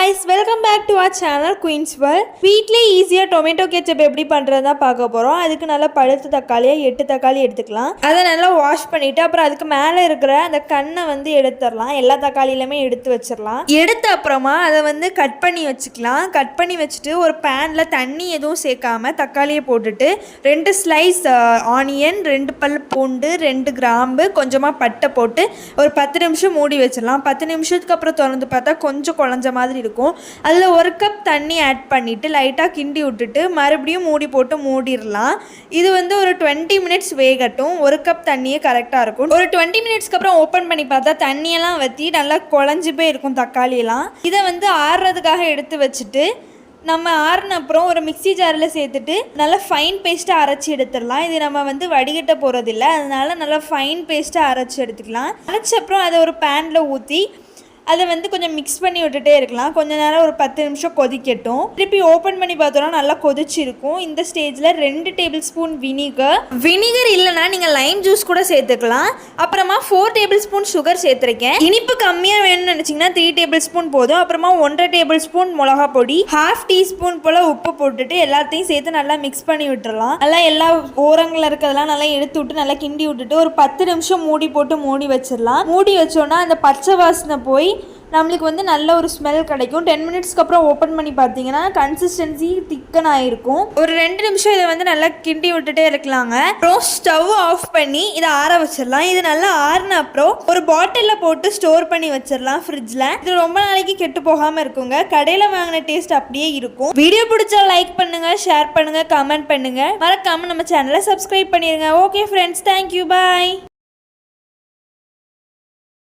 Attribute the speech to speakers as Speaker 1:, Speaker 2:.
Speaker 1: guys, welcome back to our channel Queen's World. வீட்லயே ஈஸியா tomato ketchup எப்படி பண்றதுன்னு பார்க்க போறோம். அதுக்கு நல்லா பழுத்த தக்காளியை 8 தக்காளி எடுத்துக்கலாம். அதை நல்லா வாஷ் பண்ணிட்டு அப்புறம் அதுக்கு மேல இருக்கிற அந்த கண்ணை வந்து எடுத்துறலாம். எல்லா தக்காளியிலுமே எடுத்து வச்சிரலாம். எடுத்த அப்புறமா அதை வந்து கட் பண்ணி வச்சுக்கலாம். கட் பண்ணி வச்சுட்டு ஒரு பேன்ல தண்ணி எதுவும் சேர்க்காம தக்காளியை போட்டுட்டு 2 ஸ்லைஸ் ஆனியன், 2 பல் பூண்டு, 2 கிராம்பு, கொஞ்சமா பட்டை போட்டு ஒரு 10 நிமிஷம் மூடி வச்சிடலாம். 10 நிமிஷத்துக்கு அப்புறம் திறந்து பார்த்தா கொஞ்சம் குழஞ்ச மாதிரி இருக்கும். அதில் 1 கப் தண்ணி ஆட் பண்ணிவிட்டு லைட்டாக கிண்டி விட்டுட்டு மறுபடியும் மூடி போட்டு மூடிடலாம். இது வந்து ஒரு 20 மினிட்ஸ் வேகட்டும். 1 கப் தண்ணியே கரெக்டாக இருக்கும். ஒரு 20 மினிட்ஸ்க்கு அப்புறம் ஓப்பன் பண்ணி பார்த்தா தண்ணியெல்லாம் வற்றி நல்லா குழஞ்சி போய் இருக்கும் தக்காளியெல்லாம். இதை வந்து ஆறுறதுக்காக எடுத்து வச்சுட்டு நம்ம ஆறுன அப்புறம் ஒரு மிக்சி ஜாரில் சேர்த்துட்டு நல்லா ஃபைன் பேஸ்ட்டாக அரைச்சி எடுத்துடலாம். இது நம்ம வந்து வடிகட்ட போகிறதில்ல, அதனால நல்லா ஃபைன் பேஸ்ட்டாக அரைச்சி எடுத்துக்கலாம். அரைச்ச அப்புறம் அதை ஒரு பேனில் ஊற்றி அதை வந்து கொஞ்சம் மிக்ஸ் பண்ணி விட்டுட்டே இருக்கலாம். கொஞ்ச நேரம் ஒரு 10 நிமிஷம் கொதிக்கட்டும். திருப்பி ஓப்பன் பண்ணி பார்த்தோன்னா நல்லா கொதிச்சிருக்கும். இந்த ஸ்டேஜில் 2 டேபிள் ஸ்பூன் வினிகர் இல்லைனா நீங்கள் லைம் ஜூஸ் கூட சேர்த்துக்கலாம். அப்புறமா 4 டேபிள் ஸ்பூன் சுகர் சேர்த்துருக்கேன். இனிப்பு கம்மியாக வேணும்னு நினச்சிங்கன்னா 3 டேபிள் ஸ்பூன் போதும். அப்புறமா 1.5 டேபிள் ஸ்பூன் மிளகா பொடி, 1/2 டீஸ்பூன் போல் உப்பு போட்டுட்டு எல்லாத்தையும் சேர்த்து நல்லா மிக்ஸ் பண்ணி விட்டுறலாம். நல்லா எல்லா ஓரங்களில் இருக்கிறதெல்லாம் நல்லா எடுத்து விட்டு நல்லா கிண்டி விட்டுட்டு ஒரு 10 நிமிஷம் மூடி போட்டு மூடி வச்சிடலாம். மூடி வச்சோன்னா அந்த பச்சை வாசனை போய் நம்மளுக்கு வந்து நல்ல ஒரு ஸ்மெல் கிடைக்கும். 10 மினிட்ஸ்க்கு அப்புறம் ஓப்பன் பண்ணி பார்த்தீங்கன்னா கன்சிஸ்டன்சி திக்கன் ஆகிருக்கும். ஒரு 2 நிமிஷம் இதை வந்து நல்லா கிண்டி விட்டுட்டே இருக்கலாங்க. அப்புறம் ஸ்டவ் ஆஃப் பண்ணி இதை ஆற வச்சிடலாம். இது நல்லா ஆறின அப்புறம் ஒரு பாட்டிலில் போட்டு ஸ்டோர் பண்ணி வச்சிடலாம் ஃப்ரிட்ஜில். இது ரொம்ப நாளைக்கு கெட்டு போகாமல் இருக்குங்க. கடையில் வாங்கின டேஸ்ட் அப்படியே இருக்கும். வீடியோ பிடிச்சா லைக் பண்ணுங்க, ஷேர் பண்ணுங்க, கமெண்ட் பண்ணுங்க. மறக்காம நம்ம சேனலை சப்ஸ்கிரைப் பண்ணிடுங்க. ஓகே ஃப்ரெண்ட்ஸ், தேங்க்யூ, பாய்.